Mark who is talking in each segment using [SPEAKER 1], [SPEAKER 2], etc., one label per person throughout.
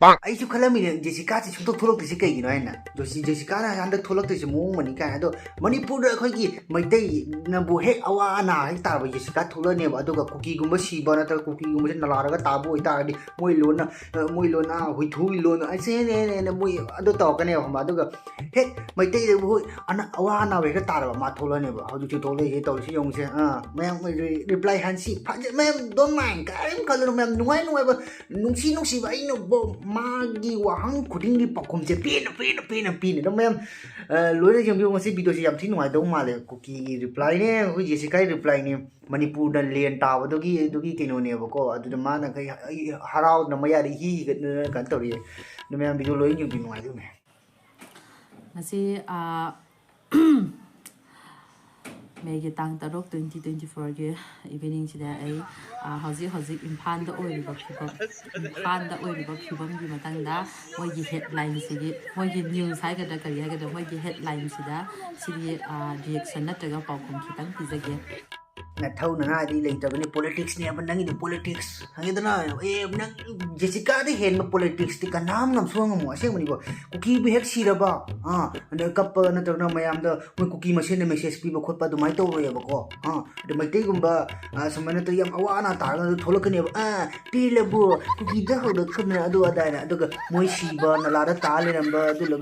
[SPEAKER 1] ꯑꯩꯁꯨ ꯈꯜꯂꯝꯃꯤꯅꯦ ꯖꯦꯁꯤꯀꯥꯁꯦ ꯁꯨꯡꯊꯣꯛ ꯊꯣꯛꯂꯛꯇ꯭ꯔꯤꯁꯦ ꯀꯩꯒꯤꯅꯣ ꯍꯥꯏꯅ ꯖꯦꯁꯤꯀꯥꯅ ꯍꯟꯗꯛ ꯊꯣꯛꯂꯛꯇ꯭ꯔꯤꯁꯦ ꯃꯑꯣꯡ ꯑꯃꯅꯤ ꯀꯥꯏꯅ ꯑꯗꯣ ꯃꯅꯤꯄꯨꯔꯗ ꯑꯩꯈꯣꯏꯒꯤ ꯃꯩꯇꯩꯅꯕꯨ ꯍꯦꯛ ꯑꯋꯥ ꯑꯅꯥ ꯍꯦꯛ ꯇꯥꯔꯕ ꯖꯦꯁꯤꯀꯥ ꯊꯣꯛꯂꯛꯅꯦꯕ ꯑꯗꯨꯒ ꯀꯨꯀꯤꯒꯨꯝꯕ ꯁꯤꯕ ꯅꯠꯇ꯭ꯔꯒ ꯀꯨꯀꯤꯒꯨꯝꯕꯁꯦ ꯅꯂꯥꯔꯒ ꯇꯥꯕ ꯑꯣꯏꯇꯥꯔꯗꯤ ꯃꯣꯏ ꯂꯣꯟ ꯍꯨꯏꯊꯨꯒꯤ ꯂꯣꯟ ꯑꯩꯁꯦꯅꯦꯅ ꯃꯣꯏ ꯑꯗꯨ ꯇꯧꯔꯛꯀꯅꯦꯕ ꯈꯪꯕ ꯑꯗꯨꯒ ꯍꯦꯛ ꯃꯩꯇꯩꯗꯕꯨ ꯍꯣꯏ ꯑꯋꯥ ꯑꯅꯥꯕ ꯍꯦꯛꯇ ꯇꯥꯔꯕ ꯃꯥ ꯊꯣꯛꯂꯛꯅꯦꯕ ꯍꯧꯖꯤꯛꯁꯨ ꯊꯣꯛꯂꯛꯏꯁꯦ ꯇꯧꯔꯤꯁꯤ ꯌꯦꯡꯉꯨꯁꯦ ꯃꯌꯥꯝ ꯔꯤꯄ꯭ꯂꯥꯏ ꯍꯟꯁꯤ ꯐꯖ ꯃꯌꯥꯝ ꯗꯣꯟ ꯃꯥꯏꯟ ꯀꯔꯤꯝ ꯈꯜꯂꯨꯅꯨ ꯃꯌꯥꯝ ꯅꯨꯡꯉꯥꯏꯕ ꯅꯨꯡꯁꯤꯕ ꯑꯩꯅ ꯃꯥꯒꯤ ꯋꯥꯍꯪ ꯈꯨꯗꯤꯡꯒꯤ ꯄꯥꯎꯈꯨꯝꯁꯦ ꯄꯤꯅ ꯑꯗꯨꯝ ꯃꯌꯥꯝ ꯂꯣꯏꯅ ꯌꯦꯡꯕꯤꯌꯨ ꯉꯁꯤ ꯚꯤꯗꯤꯑꯣꯁꯦ ꯌꯥꯝ ꯊꯤ ꯅꯨꯡꯉꯥꯏꯗꯧ ꯃꯥꯜꯂꯦ ꯀꯨꯀꯤꯒꯤ ꯔꯤꯄ꯭ꯂꯥꯏꯅꯦ ꯑꯩꯈꯣꯏ ꯖꯦꯁꯤꯀꯥꯒꯤ ꯔꯤꯄ꯭ꯂꯥꯏꯅꯦ ꯃꯅꯤꯄꯨꯔꯗ ꯂꯦꯟ ꯇꯥꯕꯗꯨꯒꯤ ꯀꯩꯅꯣꯅꯦꯕꯀꯣ ꯑꯗꯨꯗ ꯃꯥꯅ ꯍꯔꯥꯎꯗꯅ ꯃꯌꯥꯗ ꯍꯤꯒꯗꯅ ꯀꯩꯅꯣ ꯇꯧꯔꯤꯌꯦ ꯑꯗꯨ ꯃꯌꯥꯝ ꯚꯤꯗꯤꯑꯣ ꯂꯣꯏꯅ ꯌꯦꯡꯕꯤꯌꯨ ꯅꯨꯡꯉꯥꯏꯗꯧꯅꯦ
[SPEAKER 2] ꯉꯁꯤ ꯃꯦꯒꯤ ꯇꯥꯡ 6 2024ꯒꯤ ꯏꯚꯤꯅꯤꯡꯁꯤꯗ ꯑꯩ ꯍꯧꯖꯤꯛ ꯏꯝꯐꯥꯜꯗ ꯑꯣꯏꯔꯤꯕ ꯐꯤꯕꯝꯒꯤ ꯃꯇꯥꯡꯗ ꯃꯣꯏꯒꯤ ꯍꯦꯗꯂꯥꯏꯟꯁꯤꯒꯤ ꯃꯣꯏꯒꯤ ꯅ꯭ꯌꯨꯁ ꯍꯥꯏꯒꯗ꯭ꯔꯥ ꯀꯔꯤ ꯍꯥꯏꯒꯗ꯭ꯔꯥ ꯃꯣꯏꯒꯤ ꯍꯦꯗꯂꯥꯏꯟꯁꯤꯗ ꯁꯤꯒꯤ ꯔꯤꯌꯦꯛꯁꯟ ꯅꯠꯇ꯭ꯔꯒ ꯄꯥꯎꯈꯨꯝ ꯈꯤꯇꯪ ꯄꯤꯖꯒꯦ
[SPEAKER 1] ꯅꯊꯧꯅꯉꯥꯏꯗꯤ ꯂꯩꯇꯕꯅꯤ ꯄꯣꯂꯤꯇꯤꯛꯁꯅꯦꯕ ꯅꯪꯒꯤꯗꯤ ꯄꯣꯂꯤꯇꯤꯛꯁ ꯈꯪꯉꯦꯗꯅ ꯅꯪ ꯖꯦꯁꯤꯀꯥꯗ ꯍꯦꯟꯕ ꯄꯣꯂꯤꯇꯤꯛꯁꯇꯤ ꯀꯅꯥꯝ ꯉꯝꯁꯨ ꯉꯝꯃꯣ ꯑꯁꯦꯡꯕꯅꯤꯀꯣ ꯀꯨꯀꯤꯕꯨ ꯍꯦꯛ ꯁꯤꯔꯕ ꯑꯗꯩ ꯀꯞꯄ ꯅꯠꯇ꯭ꯔꯒꯅ ꯃꯌꯥꯝꯗ ꯃꯣꯏ ꯀꯨꯀꯤ ꯃꯁꯦꯟꯅ ꯃꯦꯁꯦꯖ ꯄꯤꯕ ꯈꯣꯠꯄ ꯑꯗꯨꯃꯥꯏꯅ ꯇꯧꯔꯣꯏꯑꯕꯀꯣ ꯑꯗꯩ ꯃꯩꯇꯩꯒꯨꯝꯕ ꯁꯨꯃꯥꯏꯅ ꯇꯧ ꯌꯥꯝ ꯑꯋꯥ ꯑꯅꯥ ꯇꯥꯔꯒ ꯊꯣꯛꯂꯛꯀꯅꯦꯕ ꯄꯦꯜꯂꯕꯨ ꯀꯨꯀꯤꯗ ꯍꯧꯔꯛꯀꯗꯅ ꯑꯗꯨ ꯑꯗꯥꯏꯅ ꯑꯗꯨꯒ ꯃꯣꯏ ꯁꯤꯕ ꯅꯂꯥꯗ ꯇꯥ ꯂꯩꯔꯝꯕ ꯑꯗꯨꯒ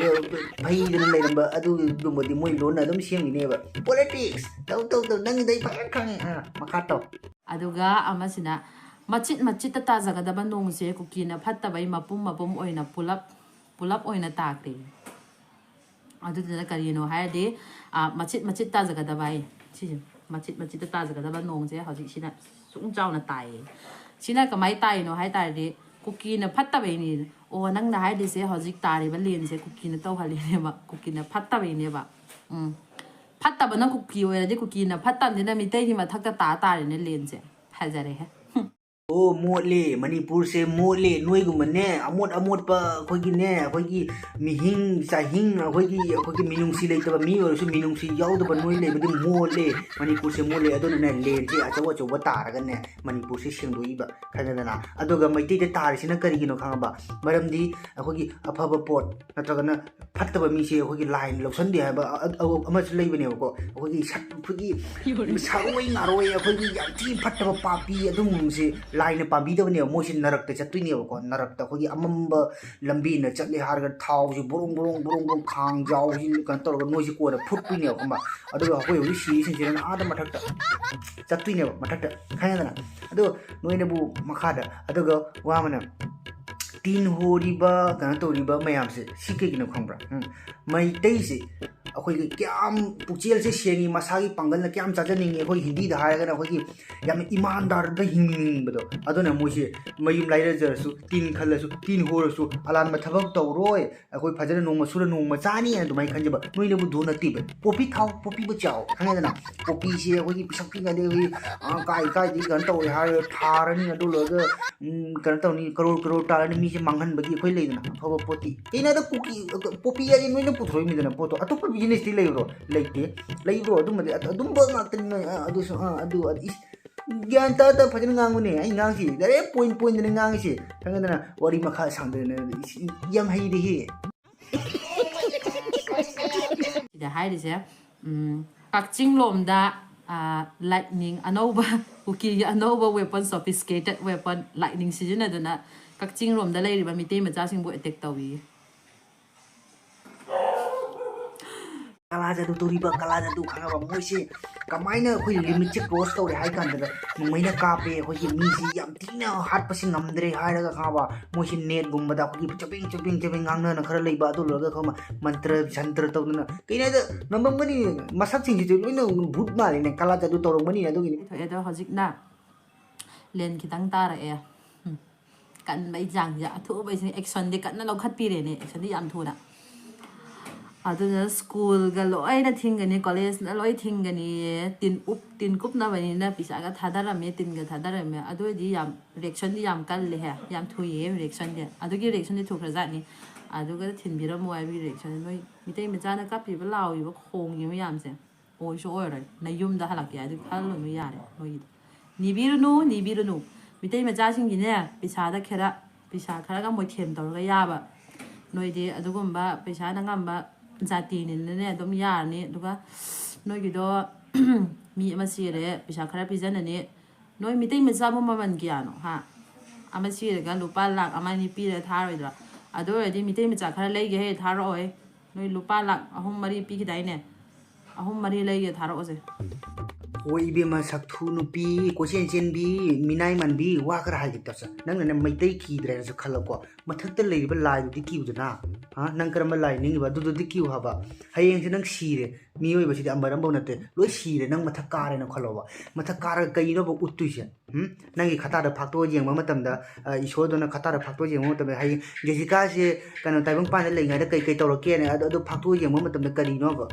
[SPEAKER 1] ꯐꯩꯗꯅ ꯂꯩꯔꯝꯕ ꯑꯗꯨꯒꯨꯝꯕꯗꯤ ꯃꯣꯏ ꯂꯣꯟꯅ ꯑꯗꯨꯝ ꯁꯦꯝꯈꯤꯅꯦꯕ ꯄꯣꯂꯤꯇꯤꯛꯁ ꯇꯧ ꯅꯪꯒꯤꯗ ꯑꯩ ꯐꯖꯅ ꯈꯪꯉꯦ ꯃꯈꯥ ꯇꯧ
[SPEAKER 2] ꯑꯗꯨꯒ ꯑꯃꯁꯤꯅ ꯃꯆꯤꯠꯇ ꯇꯥꯖꯒꯗꯕ ꯅꯣꯡꯁꯦ ꯀꯨꯀꯤꯅ ꯐꯠꯇꯕꯩ ꯃꯄꯨꯝ ꯑꯣꯏꯅ ꯄꯨꯂꯞ ꯑꯣꯏꯅ ꯇꯥꯈ꯭ꯔꯦ ꯑꯗꯨꯗꯨꯅ ꯀꯔꯤꯅꯣ ꯍꯥꯏꯔꯗꯤ ꯃꯆꯤꯠ ꯇꯥꯖꯒꯗꯕ ꯍꯥꯏ ꯁꯤꯁꯦ ꯃꯆꯤꯠꯇ ꯇꯥꯖꯒꯗꯕ ꯅꯣꯡꯁꯦ ꯍꯧꯖꯤꯛꯁꯤꯅ ꯁꯨꯡ ꯆꯥꯎꯅ ꯇꯥꯏꯌꯦ ꯁꯤꯅ ꯀꯃꯥꯏꯅ ꯇꯥꯏꯅꯣ ꯍꯥꯏ ꯇꯥꯔꯗꯤ ꯀꯨꯀꯤꯅ ꯐꯠꯇꯕꯩꯅꯤ ꯅꯪꯅ ꯍꯥꯏꯔꯤꯁꯦ ꯍꯧꯖꯤꯛ ꯇꯥꯔꯤꯕ ꯂꯦꯟꯁꯦ ꯀꯨꯀꯤꯅ ꯇꯧꯍꯜꯂꯤꯅꯦꯕ ꯀꯨꯀꯤꯅ ꯐꯠꯇꯕꯩꯅꯦꯕ ꯐꯠꯇꯕꯅ ꯀꯨꯀꯤ ꯑꯣꯏꯔꯗꯤ ꯀꯨꯀꯤꯅ ꯐꯠꯇꯕꯅꯤꯅ ꯃꯤꯇꯩꯒꯤ ꯃꯊꯛꯇ ꯇꯥꯔꯦꯅꯦ ꯂꯦꯟꯁꯦ ꯐꯖꯔꯦꯍꯦ
[SPEAKER 1] ꯃꯣꯠꯂꯦ ꯃꯅꯤꯄꯨꯔꯁꯦ ꯃꯣꯠꯂꯦ ꯅꯣꯏꯒꯨꯝꯕꯅꯦ ꯑꯃꯣꯠꯄ ꯑꯩꯈꯣꯏꯒꯤ ꯃꯤꯍꯤꯡ ꯆꯥꯍꯤꯡ ꯑꯩꯈꯣꯏꯒꯤ ꯃꯤꯅꯨꯡꯁꯤ ꯂꯩꯇꯕ ꯃꯤ ꯑꯣꯏꯔꯁꯨ ꯃꯤꯅꯨꯡꯁꯤ ꯌꯥꯎꯗꯕ ꯅꯣꯏ ꯂꯩꯕꯗꯤ ꯃꯣꯠꯂꯦ ꯃꯅꯤꯄꯨꯔꯁꯦ ꯃꯣꯠꯂꯦ ꯑꯗꯨꯅꯅꯦ ꯂꯦꯟꯁꯦ ꯑꯆꯧꯕ ꯇꯥꯔꯒꯅꯦ ꯃꯅꯤꯄꯨꯔꯁꯦ ꯁꯦꯡꯗꯣꯛꯏꯕ ꯈꯪꯉꯦꯗꯅ ꯑꯗꯨꯒ ꯃꯩꯇꯩꯗ ꯇꯥꯔꯤꯁꯤꯅ ꯀꯔꯤꯒꯤꯅꯣ ꯈꯪꯉꯕ ꯃꯔꯝꯗꯤ ꯑꯩꯈꯣꯏꯒꯤ ꯑꯐꯕ ꯄꯣꯠ ꯅꯠꯇ꯭ꯔꯒꯅ ꯐꯠꯇꯕ ꯃꯤꯁꯦ ꯑꯩꯈꯣꯏꯒꯤ ꯂꯥꯏꯅ ꯂꯧꯁꯟꯗꯦ ꯍꯥꯏꯕ ꯑꯃꯁꯨ ꯂꯩꯕꯅꯦꯕꯀோ ꯑꯩꯈꯣꯏꯒꯤ ꯁꯥꯔꯣꯏ ꯅꯥꯔꯣꯏ ꯑꯩꯈꯣꯏꯒꯤ ꯌꯥꯝ ꯊꯤ ꯐꯠꯇꯕ ꯄꯥꯄꯤ ꯑꯗꯨꯒꯨꯝꯕꯁꯦ ꯂꯥꯏꯅ ꯄꯥꯝꯕꯤꯗꯕꯅꯦꯕ ꯃꯣꯏꯁꯦ ꯅꯔꯛꯇ ꯆꯠꯇꯣꯏꯅꯦꯕꯀꯣ ꯅꯔꯛꯇ ꯑꯩꯈꯣꯏꯒꯤ ꯑꯃꯝꯕ ꯂꯝꯕꯤꯅ ꯆꯠꯂꯦ ꯍꯥꯏꯔꯒ ꯊꯥꯎꯁꯤ ꯕꯣꯔꯣꯡ ꯈꯥꯡ ꯖꯥꯎꯁꯤ ꯀꯩꯅꯣ ꯇꯧꯔꯒ ꯅꯣꯏꯁꯤ ꯀꯣꯟꯅ ꯐꯨꯠꯇꯣꯏꯅꯦꯕ ꯈꯪꯕ ꯑꯗꯨꯒ ꯑꯩꯈꯣꯏ ꯍꯧꯖꯤꯛ ꯁꯤꯔꯤꯁꯤꯡꯁꯤꯅ ꯑꯥꯗ ꯃꯊꯛꯇ ꯆꯠꯇꯣꯏꯅꯦꯕ ꯃꯊꯛꯇ ꯈꯪꯉꯦꯗꯅ ꯑꯗꯣ ꯅꯣꯏꯅꯕꯨ ꯃꯈꯥꯗ ꯑꯗꯨꯒ ꯋꯥ ꯑꯃꯅ ꯇꯤꯟ ꯍꯣꯔꯤꯕ ꯀꯩꯅꯣ ꯇꯧꯔꯤꯕ ꯃꯌꯥꯝꯁꯦ ꯁꯤ ꯀꯩꯒꯤꯅꯣ ꯈꯪꯕ꯭ꯔꯥ ꯃꯩꯇꯩꯁꯦ ꯑꯩꯈꯣꯏꯒꯤ ꯀꯌꯥꯝ ꯄꯨꯛꯆꯦꯜꯁꯦ ꯁꯦꯡꯉꯤ ꯃꯁꯥꯒꯤ ꯄꯥꯡꯒꯜꯅ ꯀꯌꯥꯝ ꯆꯥꯖꯅꯤꯡꯉꯤ ꯑꯩꯈꯣꯏ ꯍꯤꯟꯗꯤꯗ ꯍꯥꯏꯔꯒꯅ ꯑꯩꯈꯣꯏꯒꯤ ꯌꯥꯝꯅ ꯏꯃꯥꯟꯗꯥꯔꯗ ꯍꯤꯡꯅꯤꯡꯕꯗꯣ ꯑꯗꯨꯅ ꯃꯣꯏꯁꯦ ꯃꯌꯨꯝ ꯂꯩꯔꯖꯔꯁꯨ ꯇꯤꯟ ꯈꯜꯂꯁꯨ ꯇꯤꯟ ꯍꯣꯔꯁꯨ ꯑꯂꯥꯟꯕ ꯊꯕꯛ ꯇꯧꯔꯣꯏ ꯑꯩꯈꯣই ꯐꯖꯅ ꯅꯣꯡꯃ ꯁꯨꯔ ꯅꯣꯡꯃ ꯆꯥꯅꯤ ꯑꯗꯨꯃꯥꯏꯅ ꯈꯟꯖꯕ ꯅꯣꯏꯅꯕꯨ ꯙꯨ ꯅꯠꯇꯦꯕ ꯄꯣꯄꯤ ꯊꯥꯎ ꯄꯣꯄꯤꯕ ꯆꯥꯎ ꯈꯪꯉꯦꯗꯅ ꯄꯣꯄꯤꯁꯦ ꯑꯩꯈꯣꯏꯒꯤ ꯄꯤꯁꯛ ꯄꯤꯛꯉꯩꯗꯤ ꯑꯩꯈꯣꯏꯒꯤ ꯀꯥꯏꯗꯒꯤ ꯀꯩꯅꯣ ꯇꯧꯋꯦ ꯍꯥꯏꯔꯒ ꯊꯥꯔꯅꯤ ꯑꯗꯨ ꯂꯣꯏꯔꯒ ꯀꯩꯅꯣ ꯇꯧꯅꯤ ꯀꯔꯣꯔ ꯇꯥꯔꯅꯤ ꯃꯤꯁꯦ ꯃꯥꯡꯍꯟꯕꯒꯤ ꯑꯩꯈꯣꯏ ꯂꯩꯗꯅ ꯑꯐꯕ ꯄꯣꯠꯇꯤ ꯀꯩꯅꯣꯗ ꯄꯣꯄꯤ ꯍꯥꯏꯗꯤ ꯅꯣꯏꯅ ꯄꯨꯊꯣꯛꯏꯃꯤꯗꯅ ꯄꯣꯠꯇꯣ ꯑꯇꯣꯞꯄ ꯕꯤꯖꯤꯅꯦꯁꯇꯤ ꯂꯩꯕ꯭ꯔꯣ ꯂꯩꯇꯦ ꯂꯩꯕ꯭ꯔꯣ ꯑꯗꯨꯝꯕꯗꯤ ꯑꯗꯨꯝꯕ ꯉꯥꯛꯇꯅꯤ ꯑꯗꯨꯁꯨ ꯒ꯭ꯌꯥꯟ ꯇꯥꯗ ꯐꯖꯅ ꯉꯥꯡꯕꯅꯦ ꯑꯩ ꯉꯥꯡꯁꯤ ꯗꯥꯏꯔꯦꯛ ꯄꯣꯏꯟꯇꯅꯤ ꯉꯥꯡꯉꯤꯁꯤ ꯈꯪꯉꯦꯗꯅ ꯋꯥꯔꯤ ꯃꯈꯥ ꯁꯥꯡꯗꯅ ꯌꯥꯝ ꯍꯩꯔꯦꯍꯦ
[SPEAKER 2] ꯁꯤꯗ ꯍꯥꯏꯔꯤꯁꯦ ꯀꯛꯆꯤꯡ ꯂꯣꯝꯗ ꯂꯥꯏꯠꯅꯤꯡ ꯑꯅꯧꯕ ꯀꯨꯀꯤꯒꯤ ꯑꯅꯧꯕ ꯋꯦꯄꯟ ꯁꯣꯐꯤꯁꯀꯦꯇꯦꯠ ꯋꯦꯄꯟ ꯂꯥꯏꯠꯅꯤꯡ ꯁꯤꯖꯤꯟꯅꯗꯨꯅ ꯀꯛꯆꯤꯡ ꯂꯣꯝꯗ ꯂꯩꯔꯤꯕ ꯃꯤꯇꯩ ꯃꯆꯥꯁꯤꯡꯕꯨ ꯑꯦꯇꯦꯛ ꯇꯧꯏ
[SPEAKER 1] ꯀꯂꯥ ꯖꯥꯗꯨ ꯇꯧꯔꯤꯕ ꯀꯂꯥ ꯖꯥꯗꯨ ꯈꯪꯉꯕ ꯃꯣꯏꯁꯦ ꯀꯃꯥꯏꯅ ꯑꯩꯈꯣꯏ ꯂꯤꯃꯤꯠꯁꯦ ꯀ꯭ꯔꯣꯁ ꯇꯧꯔꯦ ꯍꯥꯏ ꯀꯥꯟꯗ ꯅꯣꯡꯃꯩꯅ ꯀꯥꯞꯄꯦ ꯑꯩꯈꯣꯏꯒꯤ ꯃꯤꯁꯤ ꯌꯥꯝ ꯊꯤꯅ ꯍꯥꯠꯄꯁꯤ ꯉꯝꯗ꯭ꯔꯦ ꯍꯥꯏꯔꯒ ꯈꯪꯉꯕ ꯃꯣꯏꯁꯤ ꯅꯦꯠꯒꯨꯝꯕꯗ ꯑꯩꯈꯣꯏꯒꯤ ꯆꯞꯄꯤꯡ ꯉꯥꯡꯅꯅ ꯈꯔ ꯂꯩꯕ ꯑꯗꯨ ꯂꯣꯏꯔꯒ ꯈꯪꯕ ꯃꯟꯇ꯭ꯔ ꯁꯟꯇ꯭ꯔ ꯇꯧꯗꯅ ꯀꯩꯅꯣꯗ ꯉꯝꯃꯝꯒꯅꯤ ꯃꯁꯛꯁꯤꯡꯁꯤꯁꯨ ꯂꯣꯏꯅ ꯚꯨꯠ ꯃꯥꯜꯂꯤꯅꯦ ꯀꯂꯥ ꯖꯥꯗꯨ ꯇꯧꯔꯝꯒꯅꯤ ꯑꯗꯨꯒꯤꯅꯤ
[SPEAKER 2] ꯊꯣꯛꯑꯦ ꯑꯗꯣ ꯍꯧꯖꯤꯛꯅ ꯂꯦꯟ ꯈꯤꯇꯪ ꯇꯥꯔꯛꯑꯦ ꯀꯟꯕꯩ ꯆꯥꯡꯁꯦ ꯑꯊꯨꯕꯩꯁꯤꯅ ꯑꯦꯛꯁꯟꯗꯤ ꯀꯟꯅ ꯂꯧꯈꯠꯄꯤꯔꯦꯅꯦ ꯑꯦꯛꯁꯟꯗꯤ ꯌꯥꯝ ꯊꯨꯅ ꯑꯗꯨꯅ ꯁ꯭ꯀꯨꯜꯒ ꯂꯣꯏꯅ ꯊꯤꯡꯒꯅꯤ ꯀꯣꯂꯦꯖꯅ ꯂꯣꯏ ꯊꯤꯡꯒꯅꯤ ꯇꯤꯟ ꯀꯨꯞꯅꯕꯅꯤꯅ ꯄꯩꯁꯥꯒ ꯊꯥꯗꯔꯝꯃꯦ ꯇꯤꯟꯒ ꯊꯥꯗꯔꯝꯃꯦ ꯑꯗꯨ ꯑꯣꯏꯗꯤ ꯌꯥꯝ ꯔꯤꯌꯦꯛꯁꯟꯗꯤ ꯌꯥꯝ ꯀꯜꯂꯦꯍꯦ ꯌꯥꯝ ꯊꯨꯏꯌꯦ ꯔꯤꯌꯦꯛꯁꯟꯗꯤ ꯑꯗꯨꯒꯤ ꯔꯤꯌꯦꯛꯁꯟꯗꯤ ꯊꯨꯈ꯭ꯔꯖꯥꯠꯅꯤ ꯑꯗꯨꯒ ꯊꯤꯟꯕꯤꯔꯝꯃꯣ ꯍꯥꯏꯕꯒꯤ ꯔꯤꯌꯦꯛꯁꯟ ꯅꯣꯏ ꯃꯤꯇꯩ ꯃꯆꯥꯅ ꯀꯞꯄꯤꯕ ꯂꯥꯎꯔꯤꯕ ꯈꯣꯡꯉꯤꯕ ꯃꯌꯥꯝꯁꯦ ꯑꯣꯏꯁꯨ ꯑꯣꯏꯔꯣꯏ ꯅꯌꯨꯝꯗ ꯍꯜꯂꯛꯀꯦ ꯍꯥꯏꯗꯤ ꯈꯜꯂꯨꯅꯨ ꯌꯥꯔꯦ ꯅꯣꯏꯒꯤꯗꯤ ꯅꯤꯕꯤꯔꯨꯅꯨ ꯃꯤꯇꯩ ꯃꯆꯥꯁꯤꯡꯒꯤꯅꯦ ꯄꯩꯁꯥꯗ ꯈꯔ ꯄꯩꯁꯥ ꯈꯔꯒ ꯃꯣꯏꯊꯦꯝ ꯇꯧꯔꯒ ꯌꯥꯕ ꯅꯣꯏꯗꯤ ꯑꯗꯨꯒꯨꯝꯕ ꯄꯩꯁꯥꯅ ꯉꯝꯕ ꯖꯥꯇꯤꯅꯤꯅꯅꯦ ꯑꯗꯨꯝ ꯌꯥꯔꯅꯤ ꯑꯗꯨꯒ ꯅꯣꯏꯒꯤꯗꯣ ꯃꯤ ꯑꯃ ꯁꯤꯔꯦ ꯄꯩꯁꯥ ꯈꯔ ꯄꯤꯖꯅꯅꯤ ꯅꯣꯏ ꯃꯤꯇꯩ ꯃꯆꯥꯕꯨ ꯃꯃꯜ ꯀꯌꯥꯅꯣ ꯍꯥ ꯑꯃ ꯁꯤꯔꯒ ꯂꯨꯄꯥ ꯂꯥꯛ ꯑꯃ ꯑꯅꯤ ꯄꯤꯔꯒ ꯊꯥꯔꯣꯏꯗ꯭ꯔꯥ ꯑꯗꯨ ꯑꯣꯏꯔꯗꯤ ꯃꯤꯇꯩ ꯃꯆꯥ ꯈꯔ ꯂꯩꯒꯦ ꯍꯦ ꯊꯥꯔꯛꯑꯣꯏ ꯅꯣꯏ ꯂꯨꯄꯥ ꯂꯥꯛ 3-4 ꯄꯤꯈꯤꯗꯥꯏꯅꯦ 3-4 ꯂꯩꯒꯦ ꯊꯥꯔꯛꯑꯣꯁꯦ
[SPEAKER 1] ꯍꯣꯏ ꯏꯕꯦꯝꯃ ꯁꯛꯊꯨ ꯅꯨꯄꯤ ꯀꯣꯏꯆꯦꯟ ꯆꯦꯟꯕꯤ ꯃꯤꯅꯥꯏ ꯃꯥꯟꯕꯤ ꯋꯥ ꯈꯔ ꯍꯥꯏꯒꯦ ꯅꯪꯅ ꯃꯩꯇꯩ ꯀꯤꯗ꯭ꯔꯦꯅꯁꯨ ꯈꯜꯂꯣꯀꯣ ꯃꯊꯛꯇ ꯂꯩꯔꯤꯕ ꯂꯥꯏꯗꯨꯗꯤ ꯀꯤꯌꯨꯗꯅ ꯅꯪ ꯀꯔꯝꯕ ꯂꯥꯏ ꯅꯤꯡꯉꯤꯕ ꯑꯗꯨꯗꯨꯗꯤ ꯀꯤꯌꯨ ꯍꯥꯏꯕ ꯍꯌꯦꯡꯁꯦ ꯅꯪ ꯁꯤꯔꯦ ꯃꯤꯑꯣꯏꯕꯁꯤꯗꯤ ꯑꯃꯔꯝꯐꯥꯎ ꯅꯠꯇꯦ ꯂꯣꯏ ꯁꯤꯔꯦ ꯅꯪ ꯃꯊꯛ ꯀꯥꯔꯦꯅ ꯈꯜꯂꯣꯕ ꯃꯊꯛ ꯀꯥꯔꯒ ꯀꯩꯅꯣꯕ ꯎꯠꯇꯣꯏꯁꯦ ꯅꯪꯒꯤ ꯈꯇꯥꯗ ꯐꯥꯛꯇꯣꯛꯑ ꯌꯦꯡꯕ ꯃꯇꯝꯗ ꯏꯁꯣꯔꯗꯨꯅ ꯈꯇꯥꯗ ꯐꯥꯛꯇꯣꯛꯑ ꯌꯦꯡꯕ ꯃꯇꯝꯗ ꯍꯌꯦꯡ ꯖꯦꯁꯤꯀꯥꯁꯦ ꯀꯩꯅꯣ ꯇꯥꯏꯕꯪꯄꯥꯟꯗ ꯂꯩꯉꯩꯗ ꯀꯩ ꯇꯧꯔꯛꯀꯦꯅ ꯑꯗꯨ ꯐꯥꯛꯇꯣꯛꯑ ꯌꯦꯡꯕ ꯃꯇꯝꯗ ꯀꯔꯤꯅꯣꯕ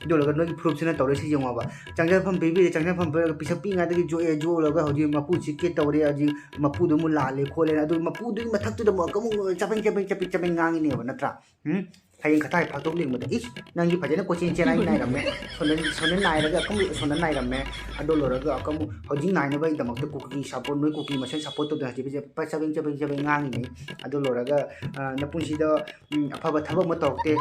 [SPEAKER 1] ꯑꯗꯨꯒ ꯅꯣꯏꯒꯤ ꯐꯨꯔꯨꯞꯁꯤꯅ ꯇꯧꯔꯤꯁꯤ ꯌꯦꯡꯉꯣꯕ ꯆꯪꯖꯐꯝ ꯄꯤꯕꯤꯔꯦ ꯆꯪꯖꯐꯝ ꯄꯤꯔꯒ ꯄꯤꯁꯛ ꯄꯤꯛꯏꯉꯩꯗꯒꯤ ꯖꯣꯛꯑꯒ ꯍꯧꯖꯤꯛ ꯃꯄꯨ ꯆꯤꯛꯀꯦ ꯇꯧꯔꯦ ꯍꯧꯖꯤꯛ ꯃꯄꯨꯗꯨ ꯑꯃꯨꯛ ꯂꯥꯜꯂꯦ ꯈꯣꯠꯂꯦꯅ ꯑꯗꯨ ꯃꯄꯨꯗꯨꯒꯤ ꯃꯊꯛꯇꯨꯗ ꯑꯃꯨꯛ ꯆꯄꯦꯡ ꯉꯥꯡꯉꯤꯅꯦꯕ ꯅꯠꯇ꯭ꯔꯥ ꯍꯌꯦꯡ ꯈꯇꯥꯏ ꯐꯥꯛꯇꯣꯛ ꯌꯦꯡꯕꯗ ꯏꯁ ꯅꯪꯒꯤ ꯐꯖꯅ ꯀꯣꯏꯆꯦꯟ ꯆꯦꯟꯅꯥꯏ ꯅꯥꯏꯔꯝꯃꯦ ꯁꯣꯟꯗ ꯅꯥꯏꯔꯒ ꯑꯀꯨꯝ ꯁꯣꯟꯗ ꯅꯥꯏꯔꯝꯃꯦ ꯑꯗꯨ ꯂꯣꯏꯔꯒ ꯍꯧꯖꯤꯛ ꯅꯥꯏꯅꯕꯒꯤꯗꯃꯛꯇ ꯀꯨꯀꯤ ꯁꯞꯄꯣꯔꯠ ꯅꯣꯏ ꯀꯨꯀꯤ ꯃꯁꯦꯟ ꯁꯞꯄꯣꯔꯠ ꯇꯧꯗꯅ ꯍꯧꯖꯤꯛ ꯆꯄꯦꯡ ꯉꯥꯡꯉꯤꯅꯤ ꯑꯗꯨ ꯂꯣꯏꯔꯒ ꯅꯄꯨꯟꯁꯤꯗ ꯑꯐꯕ ꯊꯕꯛ ꯑꯃ ꯇꯧꯔꯛꯇꯦ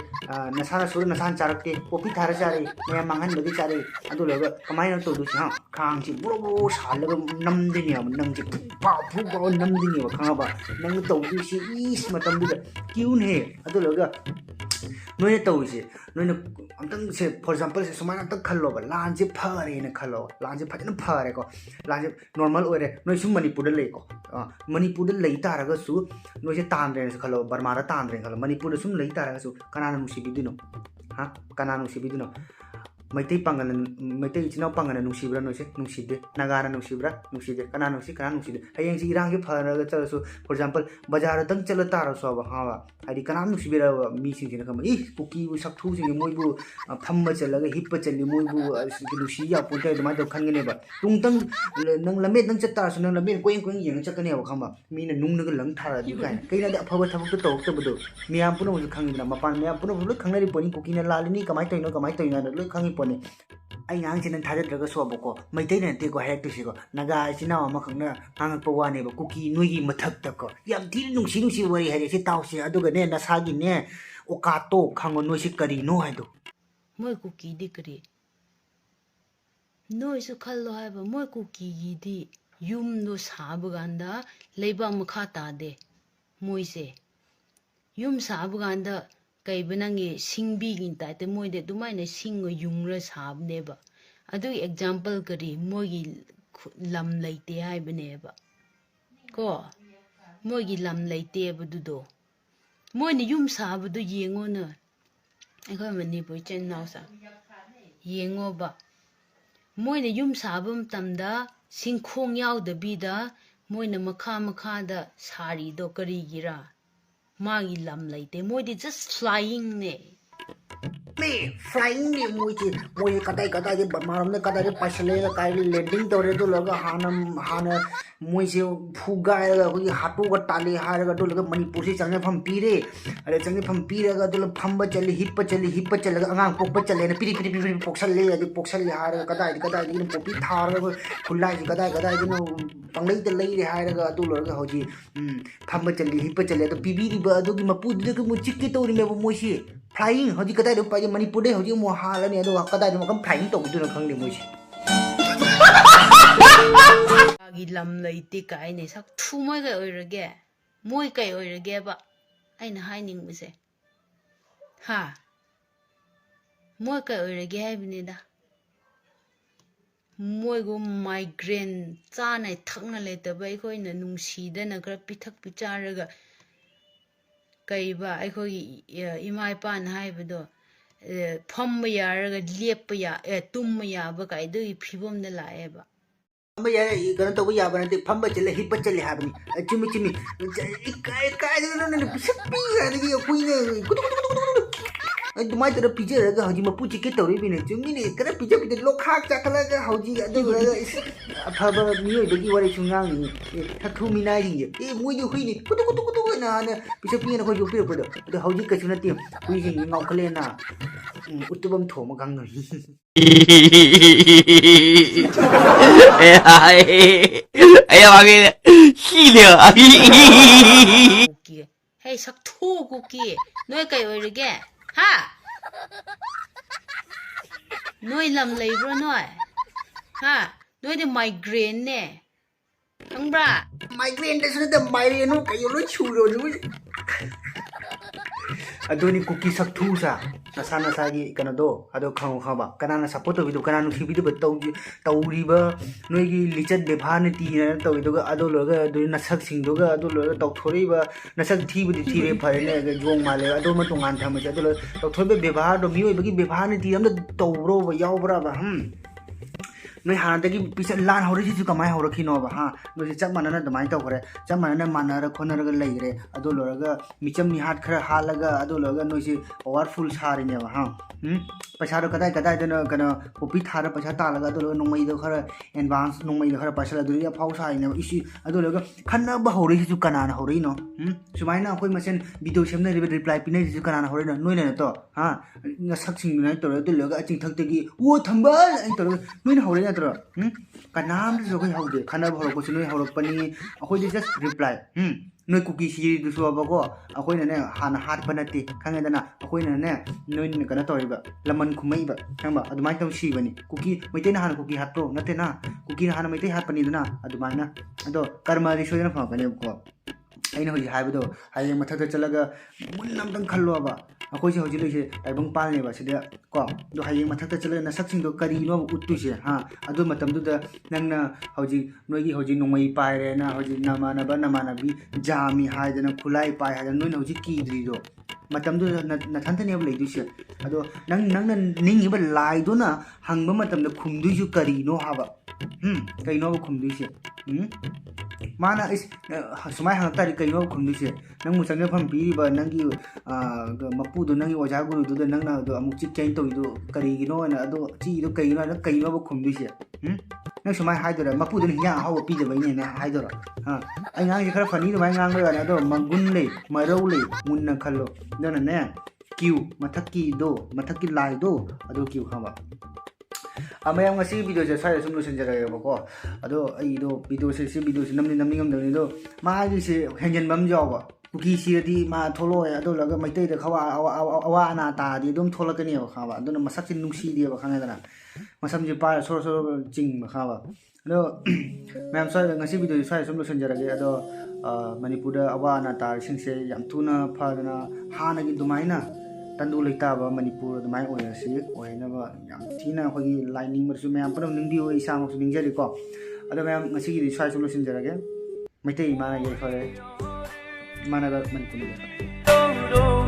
[SPEAKER 1] ꯅꯁꯥꯅ ꯁꯨꯔ ꯅꯁꯥꯅ ꯆꯥꯔꯛꯇꯦ ꯀꯣꯐꯤ ꯊꯥꯔ ꯆꯥꯔꯦ ꯃꯌꯥꯝ ꯃꯥꯡꯍꯟꯕꯒꯤ ꯆꯥꯔꯦ ꯑꯗꯨ ꯂꯣꯏꯔꯒ ꯀꯃꯥꯏꯅ ꯇꯧꯗꯣꯏꯁꯤ ꯈꯥꯡꯁꯤ ꯕꯣꯔꯣ ꯁꯥꯜꯂꯒ ꯅꯝꯗꯣꯏꯅꯦꯕ ꯅꯪꯁꯦ ꯐꯨ ꯅꯝꯗꯣꯏꯅꯦꯕ ꯈꯪꯉꯕ ꯅꯪꯅ ꯇꯧꯗꯣꯏꯁꯤ ꯏꯁ ꯃꯇꯝꯗꯨꯗ ꯀꯤꯌꯨꯅꯦ ꯑꯗꯨ ꯂꯣꯏꯔꯒ ꯅꯣꯏꯅ ꯇꯧꯔꯤꯁꯦ ꯅꯣꯏꯅ ꯑꯝꯇꯪꯁꯦ ꯐꯣꯔ ꯑꯦꯛꯖꯥꯝꯄꯜꯁꯦ ꯁꯨꯃꯥꯏꯅ ꯑꯝꯇꯪ ꯈꯜꯂꯣꯕ ꯂꯥꯟꯁꯦ ꯐꯔꯦꯅ ꯈꯜꯂꯣꯕ ꯂꯥꯟꯁꯦ ꯐꯖꯅ ꯐꯔꯦꯀꯣ ꯂꯥꯟꯁꯦ ꯅꯣꯔꯃꯦꯜ ꯑꯣꯏꯔꯦ ꯅꯣꯏ ꯁꯨꯝ ꯃꯅꯤꯄꯨꯔꯗ ꯂꯩꯀꯣ ꯃꯅꯤꯄꯨꯔꯗ ꯂꯩ ꯇꯥꯔꯒꯁꯨ ꯅꯣꯏꯁꯦ ꯇꯥꯟꯗ꯭ꯔꯦꯅꯁꯨ ꯈꯜꯂꯣ ꯕꯔꯃꯥꯗ ꯇꯥꯟꯗ꯭ꯔꯦꯅ ꯈꯜꯂꯣ ꯃꯅꯤꯄꯨꯔꯗ ꯁꯨꯝ ꯂꯩ ꯇꯥꯔꯒꯁꯨ ꯀꯅꯥꯅ ꯅꯨꯡꯁꯤꯕꯤꯗꯣꯏꯅꯣ ꯀꯅꯥ ꯅꯨꯡꯁꯤꯕꯤꯗꯣꯏꯅꯣ ꯃꯩꯇꯩ ꯏꯆꯤꯜ ꯏꯅꯥꯎ ꯄꯥꯡꯒꯜꯅ ꯅꯨꯡꯁꯤꯕ꯭ꯔꯥ ꯅꯣꯏꯁꯦ ꯅꯨꯡꯁꯤꯗꯦ ꯅꯥꯒꯥꯅ ꯅꯨꯡꯁꯤꯕ꯭ꯔꯥ ꯅꯨꯡꯁꯤꯗꯦ ꯀꯅꯥ ꯅꯨꯡꯁꯤ ꯀꯅꯥ ꯅꯨꯡꯁꯤꯗꯦ ꯍꯌꯦꯡꯁꯤ ꯏꯔꯥꯡꯁꯤ ꯐꯔꯒ ꯆꯠꯂꯁꯨ ꯐꯣꯔ ꯑꯦꯛꯖꯥꯝꯄꯜ ꯕꯖꯥꯔꯗꯪ ꯆꯠꯂ ꯇꯥꯔꯁꯨꯕ ꯍꯥꯏꯗꯤ ꯀꯅꯥꯝ ꯅꯨꯡꯁꯤꯕꯤꯔꯕ ꯃꯤꯁꯤꯡꯁꯤꯅ ꯈꯪꯕ ꯀꯨꯀꯤꯕꯨ ꯁꯛꯊꯨꯁꯤꯡꯁꯤ ꯃꯣꯏꯕꯨ ꯐꯝꯕ ꯆꯠꯂꯒ ꯍꯤꯞꯄ ꯆꯠꯂꯤ ꯃꯣꯏꯕꯨ ꯅꯨꯡꯁꯤ ꯌꯥꯄꯣꯟꯇꯦ ꯑꯗꯨꯃꯥꯏꯅ ꯇꯧꯔ ꯈꯟꯒꯅꯦꯕ ꯇꯨꯡꯇꯪ ꯅꯪ ꯂꯝꯕꯦꯟꯗꯪ ꯆꯠ ꯇꯥꯔꯁꯨ ꯅꯪ ꯂꯝꯕꯦꯟ ꯀꯣꯌꯦꯡ ꯌꯦꯡꯉ ꯆꯠꯀꯅꯦꯕ ꯈꯪꯕ ꯃꯤꯅ ꯅꯨꯡꯅꯒ ꯂꯪ ꯊꯥꯔꯛꯑꯗꯤ ꯀꯥꯏꯅ ꯀꯩꯅꯣꯗꯤ ꯑꯐꯕ ꯊꯕꯛꯇꯣ ꯇꯧꯔꯛꯇꯕꯗꯣ ꯃꯤꯌꯥꯝ ꯄꯨꯝꯅꯃꯛꯁꯨ ꯈꯪꯉꯤꯗꯅ ꯃꯄꯥꯟ ꯃꯌꯥꯝ ꯄꯨꯝꯅꯃꯛ ꯂꯣꯏ ꯈꯪꯅꯔꯤ ꯄꯣꯠꯅꯤ ꯀꯨꯀꯤꯅ ꯂꯥꯜꯂꯤꯅꯤ ꯀꯃꯥꯏꯅ ꯇꯧꯔꯤꯅꯣ ꯂꯣꯏ ꯈꯪꯉꯤ ꯄꯣꯠꯅꯤ ꯑꯩ ꯉꯥꯡꯁꯤ ꯅꯪ ꯊꯥꯖꯗ꯭ꯔꯒꯁꯨꯕꯀꯣ ꯃꯩꯇꯩꯅ ꯅꯠꯇꯦꯀꯣ ꯍꯥꯏꯔꯛꯇꯣꯏꯁꯤꯀꯣ ꯅꯥꯒꯥ ꯏꯆꯤꯟ ꯏꯅꯥꯎ ꯑꯃꯈꯛꯅ ꯉꯥꯡꯉꯛꯄ ꯋꯥꯅꯦꯕ ꯀꯨꯀꯤ ꯅꯣꯏꯒꯤ ꯃꯊꯛꯇꯀꯣ ꯌꯥꯝ ꯊꯤꯅ ꯅꯨꯡꯁꯤꯕ ꯋꯥꯔꯤ ꯍꯥꯏꯔꯛꯏ ꯇꯥꯎꯁꯦ ꯑꯗꯨꯒꯅꯦ ꯅꯁꯥꯒꯤꯅꯦ ꯑꯣꯀꯥꯇꯣ ꯈꯪꯉꯣ ꯅꯣꯏꯁꯤ ꯀꯔꯤꯅꯣ ꯍꯥꯏꯗꯣ
[SPEAKER 3] ꯃꯣꯏ ꯀꯨꯀꯤꯗꯤ ꯀꯔꯤ ꯅꯣꯏꯁꯨ ꯈꯜꯂꯣ ꯍꯥꯏꯕ ꯃꯣꯏ ꯀꯨꯀꯤꯒꯤꯗꯤ ꯌꯨꯝꯗꯣ ꯁꯥꯕ ꯀꯥꯟꯗ ꯂꯩꯕꯥꯛ ꯃꯈꯥ ꯇꯥꯗꯦ ꯃꯣꯏꯁꯦ ꯌꯨꯝ ꯁꯥꯕ ꯀꯥꯟꯗ ꯀꯩꯕ ꯅꯪꯒꯤ ꯁꯤꯡꯕꯤꯒꯤ ꯇꯥꯏꯞꯇ ꯃꯣꯏꯗꯤ ꯑꯗꯨꯃꯥꯏꯅ ꯁꯤꯡꯒ ꯌꯨꯡꯔ ꯁꯥꯕꯅꯦꯕ ꯑꯗꯨꯒꯤ ꯑꯦꯛꯖꯥꯝꯄꯜ ꯀꯔꯤ ꯃꯣꯏꯒꯤ ꯂꯝ ꯂꯩꯇꯦ ꯍꯥꯏꯕꯅꯦꯕ ꯀꯣ ꯃꯣꯏꯒꯤ ꯂꯝ ꯂꯩꯇꯦꯕꯗꯨꯗꯣ ꯃꯣꯏꯅ ꯌꯨꯝ ꯁꯥꯕꯗꯣ ꯌꯦꯡꯉꯣꯅ ꯑꯩꯈꯣꯏ ꯃꯅꯤꯄꯨꯔ ꯏꯆꯤꯟ ꯏꯅꯥꯎꯁꯦ ꯌꯦꯡꯉꯣꯕ ꯃꯣꯏꯅ ꯌꯨꯝ ꯁꯥꯕ ꯃꯇꯝꯗ ꯁꯤꯡꯈꯣꯡ ꯌꯥꯎꯗꯕꯤꯗ ꯃꯣꯏꯅ ꯃꯈꯥꯗ ꯁꯥꯔꯤꯗꯣ ꯀꯔꯤꯒꯤꯔꯥ ꯃꯥꯒꯤ ꯂꯝ ꯂꯩꯇꯦ ꯃꯣꯏꯗꯤ ꯖꯁ ꯐ꯭ꯂꯥꯏꯌꯤꯡꯅꯦ
[SPEAKER 1] ꯐ꯭ꯂꯥꯏꯡꯅꯦ ꯃꯣꯏꯁꯦ ꯀꯗꯥꯏꯗ ꯕꯔꯃꯥꯔꯣꯝꯗ ꯀꯗꯥꯏꯗ ꯄꯥꯏꯁꯜꯂꯦꯒ ꯀꯥꯏꯗ ꯂꯦꯟꯗꯤꯡ ꯇꯧꯔꯦ ꯑꯗꯨ ꯂꯣꯏꯔꯒ ꯍꯥꯟꯅ ꯃꯣꯏꯁꯦ ꯐꯨꯒꯥꯏꯔꯒ ꯑꯩꯈꯣꯏꯒꯤ ꯍꯥꯠꯇꯣꯛꯑꯒ ꯇꯥꯜꯂꯦ ꯍꯥꯏꯔꯒ ꯑꯗꯨ ꯂꯣꯏꯔꯒ ꯃꯅꯤꯄꯨꯔꯁꯤ ꯆꯪꯖꯐꯝ ꯄꯤꯔꯦ ꯑꯗꯩ ꯆꯪꯖꯐꯝ ꯄꯤꯔꯒ ꯑꯗꯨ ꯐꯝꯕ ꯆꯠꯂꯤ ꯍꯤꯞꯄ ꯆꯠꯂꯒ ꯑꯉꯥꯡ ꯄꯣꯛꯄ ꯆꯠꯂꯦꯅ ꯄꯤꯔꯤ ꯄꯣꯛꯁꯜꯂꯦ ꯑꯗꯩ ꯄꯣꯛꯁꯜꯂꯦ ꯍꯥꯏꯔꯒ ꯀꯗꯥꯏꯗꯒꯤꯅꯣ ꯄꯣꯄꯤ ꯊꯥꯔꯒ ꯈꯨꯠꯂꯥꯏꯁꯤ ꯀꯗꯥꯏꯗꯅꯣ ꯄꯪꯂꯩꯗ ꯂꯩꯔꯦ ꯍꯥꯏꯔꯒ ꯑꯗꯨ ꯂꯣꯏꯔꯒ ꯍꯧꯖꯤꯛ ꯐꯝꯕ ꯆꯠꯂꯤ ꯍꯤꯞꯄ ꯆꯠꯂꯤ ꯑꯗꯣ ꯄꯤꯕꯤꯔꯤꯕ ꯑꯗꯨꯒꯤ ꯃꯄꯨꯗꯨꯗꯒ ꯑꯃꯨꯛ ꯆꯤꯛꯀꯦ ꯇꯧꯔꯤꯅꯦꯕ ꯃꯣꯏꯁꯤ ꯐ꯭ꯂꯥꯏꯌꯤꯡ ꯍꯧꯖꯤꯛ ꯀꯗꯥꯏꯗ ꯄꯥꯏꯒꯦ ꯃꯅꯤꯄꯨꯔꯗꯩ ꯍꯧꯖꯤꯛ ꯑꯃꯨꯛ ꯍꯥꯜꯂꯅꯤ ꯑꯗꯨꯒ ꯀꯗꯥꯏꯗ ꯑꯃꯨꯛ ꯐ꯭ꯂꯥꯏꯌꯤꯡ ꯇꯧꯈꯤꯗꯣꯏꯅꯣ ꯈꯪꯗꯦ ꯃꯣꯏꯁꯦ
[SPEAKER 3] ꯒꯤ ꯂꯝ ꯂꯩꯇꯦ ꯀꯥꯏꯅꯦ ꯁꯛ ꯊꯨ ꯃꯣꯏ ꯀꯩ ꯑꯣꯏꯔꯒꯦ ꯃꯣꯏ ꯀꯩ ꯑꯣꯏꯔꯒꯦꯕ ꯑꯩꯅ ꯍꯥꯏꯅꯤꯡꯕꯁꯦ ꯃꯣꯏ ꯀꯩ ꯑꯣꯏꯔꯒꯦ ꯍꯥꯏꯕꯅꯤꯗ ꯃꯣꯏꯒꯨ ꯃꯥꯏꯒ꯭ꯔꯦꯟ ꯆꯥꯅ ꯊꯛꯅ ꯂꯩꯇꯕ ꯑꯩꯈꯣꯏꯅ ꯅꯨꯡꯁꯤꯗꯅ ꯈꯔ ꯄꯤꯊꯛ ꯄꯤꯆꯥꯔꯒ ꯀꯩꯕ ꯑꯩꯈꯣꯏꯒꯤ ꯏꯃꯥ ꯏꯄꯥꯅ ꯍꯥꯏꯕꯗꯣ ꯐꯝꯕ ꯌꯥꯔꯒ ꯇꯨꯝꯕ ꯌꯥꯕ ꯀꯥꯏꯗꯨꯒꯤ ꯐꯤꯕꯝꯗ ꯂꯥꯛꯑꯦꯕ
[SPEAKER 1] ꯀꯩꯅꯣ ꯇꯧꯕ ꯌꯥꯕ ꯅꯠꯇꯦ ꯐꯝꯕ ꯆꯠꯂꯦ ꯍꯤꯞꯄ ꯆꯠꯂꯦ ꯍꯥꯏꯕꯅꯤ ꯆꯨꯝꯃꯤ ꯀꯥꯏꯗꯅꯣ ꯄꯤꯁꯛ ꯄꯤꯛꯏꯉꯩꯗꯒꯤ ꯑꯩꯈꯣꯏꯅ ꯑꯗꯨꯃꯥꯏꯅ ꯇꯧꯔ ꯄꯤꯖꯔꯒ ꯍꯧꯖꯤꯛ ꯃꯄꯨ ꯆꯤꯛꯀꯦ ꯇꯧꯔꯤꯕꯅꯦ ꯆꯨꯝꯃꯤꯅꯦ ꯈꯔ ꯄꯤꯖ ꯂꯣꯛꯈꯥꯛ ꯆꯥꯈꯠꯂꯒ ꯍꯧꯖꯤꯛ ꯑꯗꯨꯒ ꯑꯐꯕ ꯃꯤꯑꯣꯏꯕꯒꯤ ꯋꯥꯔꯤꯁꯨ ꯉꯥꯡꯉꯤ ꯁꯛꯊꯨ ꯃꯤꯅꯥꯏꯁꯤꯡꯁꯦ ꯃꯣꯏꯗꯤ ꯍꯨꯏꯅꯤ ꯀꯨꯇꯨ ꯍꯥꯏꯅ ꯍꯥꯟꯅ ꯄꯤꯁꯛ ꯄꯤꯛꯏꯅ ꯑꯩꯈꯣꯏ ꯌꯣꯛꯄꯤꯔꯛꯄꯗꯣ ꯑꯗꯣ ꯍꯧꯖꯤꯛ ꯀꯩꯁꯨ ꯅꯠꯇꯦ ꯍꯨꯏꯁꯤꯡꯁꯤ ꯉꯥꯎꯈꯠꯂꯦꯅ utubam thoma gang
[SPEAKER 3] 쿠키 헤이 삭토 쿠키 너희 까이 오르게 하 너희 람 레이브로 너희 하 너희들 마이그레인네 ꯈꯪꯕ꯭ꯔꯥ
[SPEAKER 1] migraine da sunada migraine no kayo lo chulo ni adoni cookie sak thu sa nasana sa gi kana do ado khang khaba kana na support to bidu kana nu thi bidu tau ri ba noi gi lichat be bha ni ti na to bidu ga ado lo ga do na sak sing do ga ado lo ga tau thori ba na sak thi bi thi re phare ne ga jong ma le ado ma tongan tham ma ado lo tau thoi be bha do mi oi ba gi be bha ni ti am da tau ro ba yaw bra ba noi हानदगी पिसा लान हौरे सिसु कमाय हौरखिनो बा हा noi chak manana damai taw khare chak manana manara khonara ga leigre ado loraga micham ni hat khara halaga ado loraga noi si powerful sari ne ba ha paisa ro kadai kadai dana kana popi thara paisa ta laga ado loraga nongmai do khara advance nongmai do khara paisa la duri ya phau sai ne isi ado loraga khanna ba hौरे Sissu kanana hौरे no sumai na khoi masen video semna reply pinai sisu kanana hौरे no noi ne to ha na saksing na to ado loraga aching thak tagi wo thamba ai to noi na hौरे na kanam du ko haude khana bhoro ko sinoi horok pani akoi just reply noi cookie si du so ba ko akoi na ne han hat panati khanga dana akoi na ne noi ne kana toriba laman khumai ba khamba adumai tong si bani cookie meite na han cookie hat pro nate na cookie na han meite hat pani duna adumai na ado karma ri so na fa kane ko aina hoji haibado haye mathak chalaga munnam dang khallo ba akoi se hoji loise taibang pal ne ba sida ko do haye mathak chalaga na saksing do kari no uttu se ha adu matam du da nangna hoji noigi hoji nongmai pai re na hoji namana bi jami haidana khulai pai haidana noi hoji ki dri do matam du na thanta ne lai du se ado nangna ningi ba lai do na hangba matam da khumdu ju kari no haba kai no khumdu se mana is sumai hang tari kai no khumdu se nang mu chang pham pi ba nang gi mapu do nang gi oja guru do nang na do amu chik chain to do kari gi no na ado chi do kai no khumdu se nang sumai hai do mapu do ni ya haw pi de bai ne na hai do ha ai ngang ji khara phani do mai ngang ba na do mangun le marau le mun na khallo do na ne kiu mathaki do mathaki lai do ado kiu khaba amayam ngasi video je sai sum lusin jara ba ko ado ai do video se namni ngam dani do ma gi se henjen bam jaw ba cookie si di ma tholo ya ado laga maitai da khawa awa ana ta di dum thola kani ba kha ba ado na masak sin nungsi di ba khanga dana masam je pa so jing ba kha ba ado mayam sai ngasi video sai sum lusin jara ge ado manipur da awa ana ta sing se yam thuna pha dana hana gi dumaina tandu leita ba manipur dumai oya si oina ba yam thina khoi lining mar su mayam panam ningdi oi sa mak su ningjari ko ado mayam ngasi gi sai sum lusin jara ge maitai ma ye khare mana ba manipur